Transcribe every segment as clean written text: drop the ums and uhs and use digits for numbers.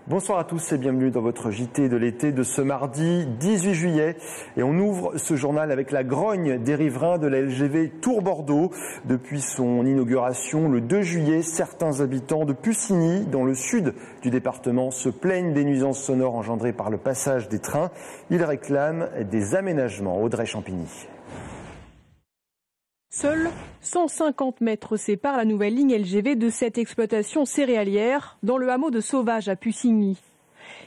Bonsoir à tous et bienvenue dans votre JT de l'été de ce mardi 18 juillet. Et on ouvre ce journal avec la grogne des riverains de la LGV Tours-Bordeaux. Depuis son inauguration le 2 juillet, certains habitants de Pussigny, dans le sud du département, se plaignent des nuisances sonores engendrées par le passage des trains. Ils réclament des aménagements. Audrey Champigny. Seuls 150 mètres séparent la nouvelle ligne LGV de cette exploitation céréalière dans le hameau de Sauvage à Pussigny.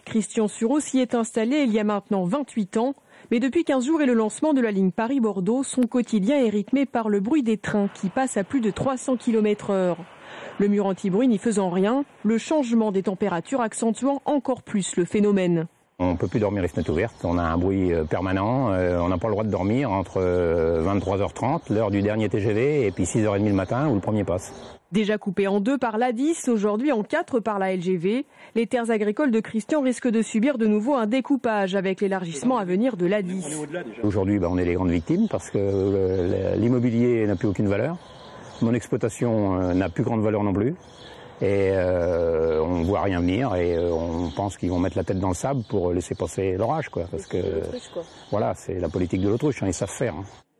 Christian Sureau s'y est installé il y a maintenant 28 ans, mais depuis 15 jours et le lancement de la ligne Paris-Bordeaux, son quotidien est rythmé par le bruit des trains qui passent à plus de 300 km/h. Le mur anti-bruit n'y faisant rien, le changement des températures accentuant encore plus le phénomène. On ne peut plus dormir les fenêtres ouvertes, on a un bruit permanent, on n'a pas le droit de dormir entre 23h30, l'heure du dernier TGV, et puis 6h30 le matin où le premier passe. Déjà coupé en deux par l'A10, aujourd'hui en 4 par la LGV, les terres agricoles de Christian risquent de subir de nouveau un découpage avec l'élargissement à venir de l'A10. Aujourd'hui, on est les grandes victimes parce que l'immobilier n'a plus aucune valeur, mon exploitation n'a plus grande valeur non plus. Et on ne voit rien venir et on pense qu'ils vont mettre la tête dans le sable pour laisser passer l'orage, quoi. Parce que voilà, c'est la politique de l'autruche, ils savent faire.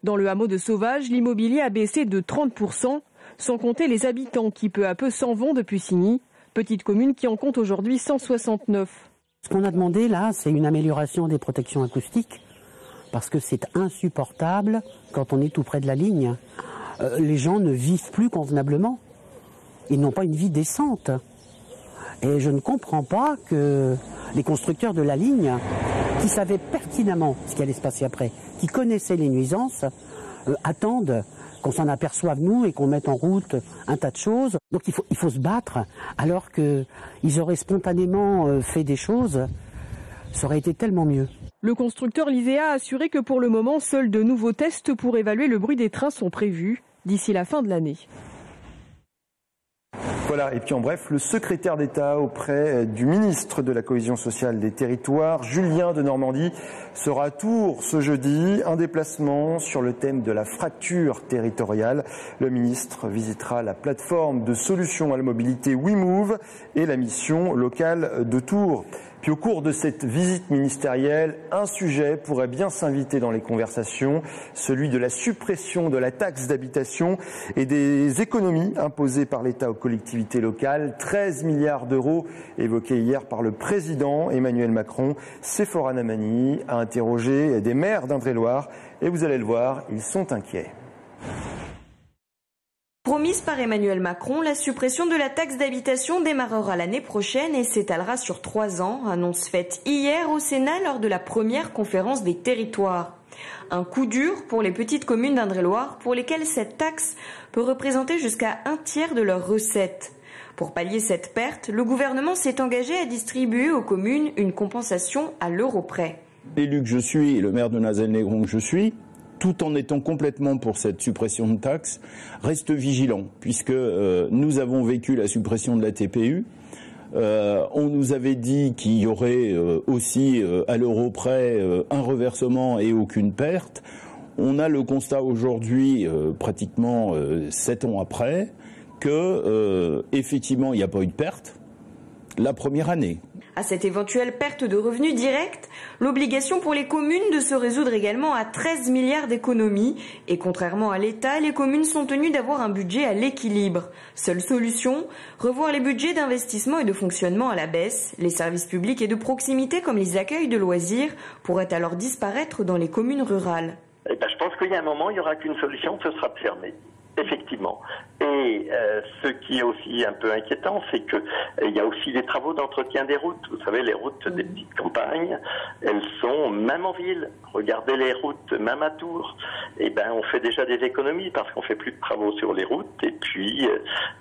Dans le hameau de Sauvage, l'immobilier a baissé de 30%, sans compter les habitants qui peu à peu s'en vont de Pussigny, petite commune qui en compte aujourd'hui 169. Ce qu'on a demandé là, c'est une amélioration des protections acoustiques, parce que c'est insupportable quand on est tout près de la ligne. Les gens ne vivent plus convenablement. Ils n'ont pas une vie décente. Et je ne comprends pas que les constructeurs de la ligne, qui savaient pertinemment ce qui allait se passer après, qui connaissaient les nuisances, attendent qu'on s'en aperçoive nous et qu'on mette en route un tas de choses. Donc il faut se battre, alors qu'ils auraient spontanément fait des choses, ça aurait été tellement mieux. Le constructeur Lisea a assuré que pour le moment, seuls de nouveaux tests pour évaluer le bruit des trains sont prévus d'ici la fin de l'année. Voilà, et puis en bref, le secrétaire d'État auprès du ministre de la Cohésion sociale des territoires, Julien Denormandie, sera à Tours ce jeudi. Un déplacement sur le thème de la fracture territoriale. Le ministre visitera la plateforme de solutions à la mobilité WeMove et la mission locale de Tours. Puis au cours de cette visite ministérielle, un sujet pourrait bien s'inviter dans les conversations, celui de la suppression de la taxe d'habitation et des économies imposées par l'État aux collectivités locales. 13 milliards d'euros évoqués hier par le président Emmanuel Macron. Séphora Namani a interrogé des maires d'Indre-et-Loire et vous allez le voir, ils sont inquiets. Promise par Emmanuel Macron, la suppression de la taxe d'habitation démarrera l'année prochaine et s'étalera sur 3 ans, annonce faite hier au Sénat lors de la première conférence des territoires. Un coup dur pour les petites communes d'Indre-et-Loire pour lesquelles cette taxe peut représenter jusqu'à 1/3 de leurs recettes. Pour pallier cette perte, le gouvernement s'est engagé à distribuer aux communes une compensation à l'euro près. L'élu que je suis et le maire de Nazelles-Négron que je suis, tout en étant complètement pour cette suppression de taxes, reste vigilant, puisque nous avons vécu la suppression de la TPU. On nous avait dit qu'il y aurait aussi à l'euro près un reversement et aucune perte. On a le constat aujourd'hui, pratiquement 7 ans après, que effectivement il n'y a pas eu de perte la première année. À cette éventuelle perte de revenus directs, l'obligation pour les communes de se résoudre également à 13 milliards d'économies. Et contrairement à l'État, les communes sont tenues d'avoir un budget à l'équilibre. Seule solution, revoir les budgets d'investissement et de fonctionnement à la baisse. Les services publics et de proximité comme les accueils de loisirs pourraient alors disparaître dans les communes rurales. Je pense qu'il y a un moment, il n'y aura qu'une solution, ce sera de fermer. Effectivement. Et ce qui est aussi un peu inquiétant, c'est qu'il y a aussi des travaux d'entretien des routes. Vous savez, les routes des petites campagnes, elles sont, même en ville, regardez les routes, même à Tours, on fait déjà des économies parce qu'on fait plus de travaux sur les routes. Et puis,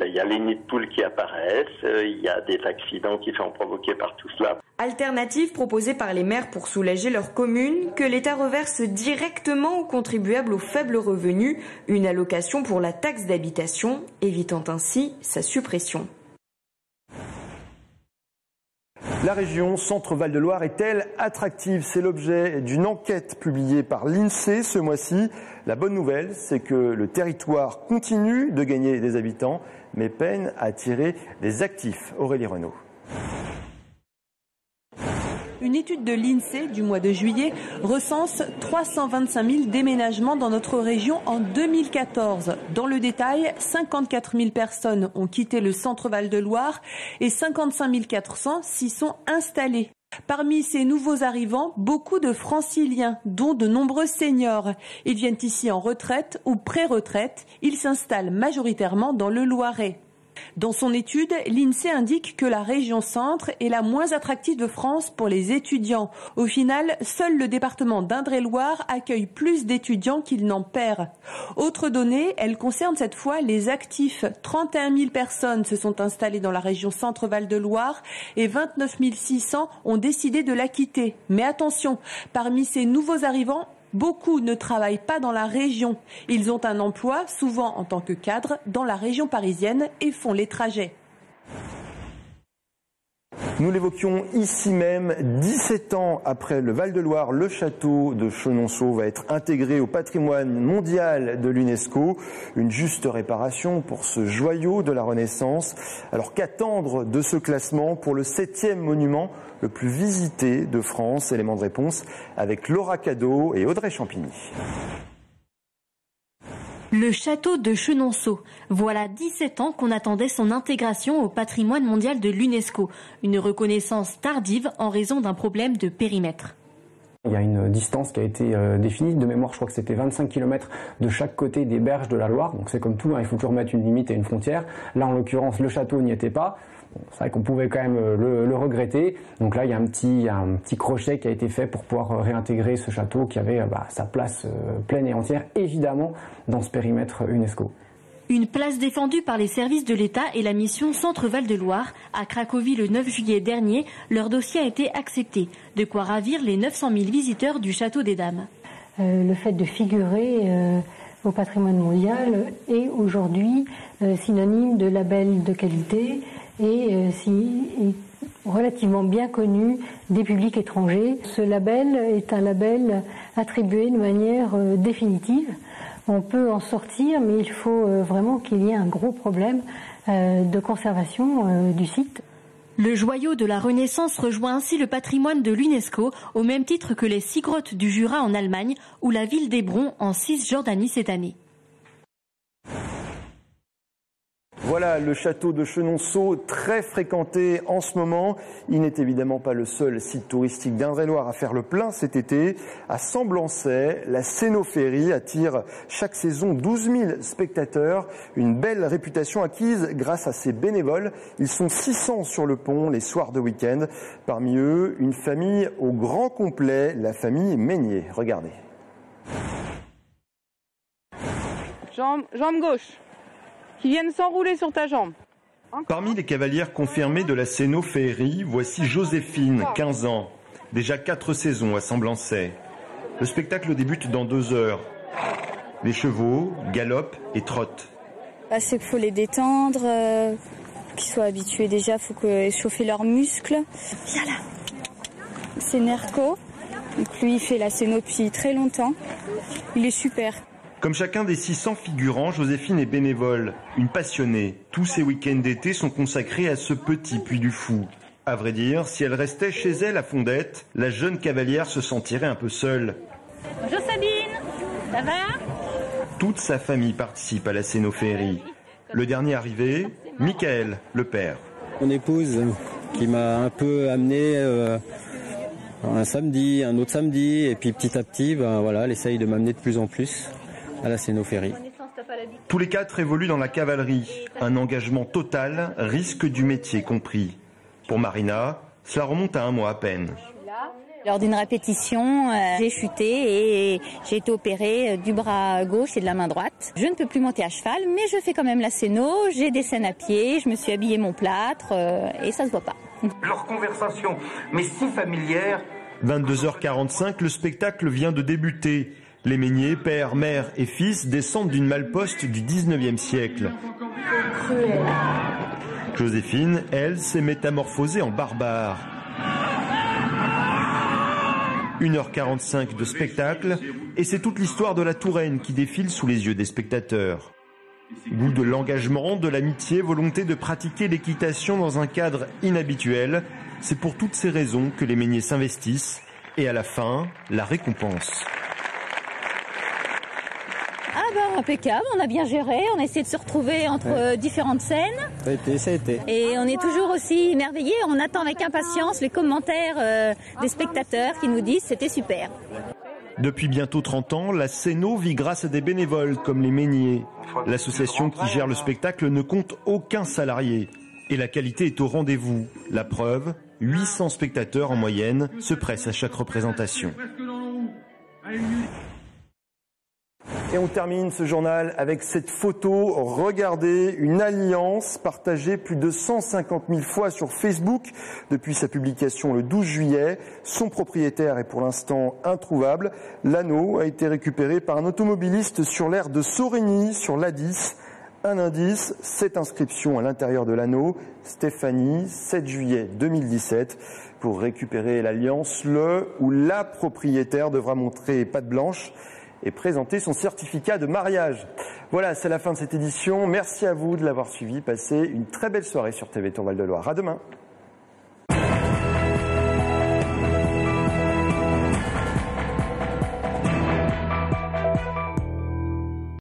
il y a les nids de poules qui apparaissent, il y a des accidents qui sont provoqués par tout cela. Alternative proposée par les maires pour soulager leurs communes, que l'État reverse directement aux contribuables aux faibles revenus une allocation pour la taxe d'habitation, évitant ainsi sa suppression. La région Centre-Val de Loire est-elle attractive? C'est l'objet d'une enquête publiée par l'INSEE ce mois-ci. La bonne nouvelle, c'est que le territoire continue de gagner des habitants, mais peine à attirer des actifs. Aurélie Renaud. Une étude de l'INSEE du mois de juillet recense 325 000 déménagements dans notre région en 2014. Dans le détail, 54 000 personnes ont quitté le centre Val-de-Loire et 55 400 s'y sont installés. Parmi ces nouveaux arrivants, beaucoup de franciliens, dont de nombreux seniors. Ils viennent ici en retraite ou pré-retraite. Ils s'installent majoritairement dans le Loiret. Dans son étude, l'INSEE indique que la région centre est la moins attractive de France pour les étudiants. Au final, seul le département d'Indre-et-Loire accueille plus d'étudiants qu'il n'en perd. Autre donnée, elle concerne cette fois les actifs. 31 000 personnes se sont installées dans la région centre-Val-de-Loire et 29 600 ont décidé de la quitter. Mais attention, parmi ces nouveaux arrivants, beaucoup ne travaillent pas dans la région. Ils ont un emploi, souvent en tant que cadre, dans la région parisienne et font les trajets. Nous l'évoquions ici même, 17 ans après le Val-de-Loire, le château de Chenonceau va être intégré au patrimoine mondial de l'UNESCO. Une juste réparation pour ce joyau de la Renaissance. Alors qu'attendre de ce classement pour le 7e monument le plus visité de France? Élément de réponse avec Laura Cadeau et Audrey Champigny. Le château de Chenonceau. Voilà 17 ans qu'on attendait son intégration au patrimoine mondial de l'UNESCO. Une reconnaissance tardive en raison d'un problème de périmètre. Il y a une distance qui a été définie. De mémoire, je crois que c'était 25 km de chaque côté des berges de la Loire. Donc c'est comme tout, il faut toujours mettre une limite et une frontière. Là, en l'occurrence, le château n'y était pas. Bon, c'est vrai qu'on pouvait quand même le regretter. Donc là, il y a un petit crochet qui a été fait pour pouvoir réintégrer ce château qui avait sa place pleine et entière, évidemment, dans ce périmètre UNESCO. Une place défendue par les services de l'État et la mission Centre Val-de-Loire. À Cracovie le 9 juillet dernier, leur dossier a été accepté. De quoi ravir les 900 000 visiteurs du Château des Dames. Le fait de figurer au patrimoine mondial est aujourd'hui synonyme de label de qualité et relativement bien connu des publics étrangers. Ce label est un label attribué de manière définitive. On peut en sortir, mais il faut vraiment qu'il y ait un gros problème de conservation du site. Le joyau de la Renaissance rejoint ainsi le patrimoine de l'UNESCO, au même titre que les 6 grottes du Jura en Allemagne ou la ville d'Hébron en Cisjordanie cette année. Voilà le château de Chenonceau, très fréquenté en ce moment. Il n'est évidemment pas le seul site touristique d'Indre-et-Loire à faire le plein cet été. À Semblançay, la Cénophérie attire chaque saison 12 000 spectateurs. Une belle réputation acquise grâce à ses bénévoles. Ils sont 600 sur le pont les soirs de week-end. Parmi eux, une famille au grand complet, la famille Meignier. Regardez. Jambe gauche. Qui viennent s'enrouler sur ta jambe. Parmi les cavalières confirmées de la Cénophérie, voici Joséphine, 15 ans. Déjà 4 saisons à Semblançay. Le spectacle débute dans 2 heures. Les chevaux galopent et trottent. C'est qu'il faut les détendre, qu'ils soient habitués déjà, il faut chauffer leurs muscles. Viens là. C'est Nerco. Donc lui, il fait la Céno depuis très longtemps. Il est super. Comme chacun des 600 figurants, Joséphine est bénévole, une passionnée. Tous ses week-ends d'été sont consacrés à ce petit Puy du Fou. À vrai dire, si elle restait chez elle à Fondette, la jeune cavalière se sentirait un peu seule. Bonjour Sabine, ça va? Toute sa famille participe à la Cénophérie. Le dernier arrivé, Michael, le père. Mon épouse, qui m'a un peu amené un samedi, un autre samedi, et puis petit à petit, elle essaye de m'amener de plus en plus à la Cénophérie. Tous les 4 évoluent dans la cavalerie. Un engagement total, risque du métier compris. Pour Marina, cela remonte à 1 mois à peine. Lors d'une répétition, j'ai chuté et j'ai été opérée du bras gauche et de la main droite. Je ne peux plus monter à cheval, mais je fais quand même la Céno, j'ai des scènes à pied, je me suis habillée mon plâtre et ça se voit pas. Leur conversation, mais si familière. 22h45, le spectacle vient de débuter. Les Meignier, père, mère et fils, descendent d'une malle-poste du 19e siècle. Joséphine, elle, s'est métamorphosée en barbare. 1h45 de spectacle, et c'est toute l'histoire de la Touraine qui défile sous les yeux des spectateurs. Goût de l'engagement, de l'amitié, volonté de pratiquer l'équitation dans un cadre inhabituel. C'est pour toutes ces raisons que les meuniers s'investissent. Et à la fin, la récompense. Ah ben impeccable, on a bien géré, on a essayé de se retrouver entre différentes scènes. Ça a été. Et on est toujours aussi émerveillés, on attend avec impatience les commentaires des spectateurs qui nous disent c'était super. Depuis bientôt 30 ans, la Céno vit grâce à des bénévoles comme les meuniers. L'association qui gère le spectacle ne compte aucun salarié. Et la qualité est au rendez-vous. La preuve, 800 spectateurs en moyenne se pressent à chaque représentation. Et on termine ce journal avec cette photo. Regardez, une alliance partagée plus de 150 000 fois sur Facebook depuis sa publication le 12 juillet. Son propriétaire est pour l'instant introuvable. L'anneau a été récupéré par un automobiliste sur l'aire de Sorigny, sur l'A10. Un indice, cette inscription à l'intérieur de l'anneau, Stéphanie, 7 juillet 2017. Pour récupérer l'alliance, le ou la propriétaire devra montrer patte blanche et présenter son certificat de mariage. Voilà, c'est la fin de cette édition. Merci à vous de l'avoir suivi. Passez une très belle soirée sur TV Tour Val de Loire. À demain.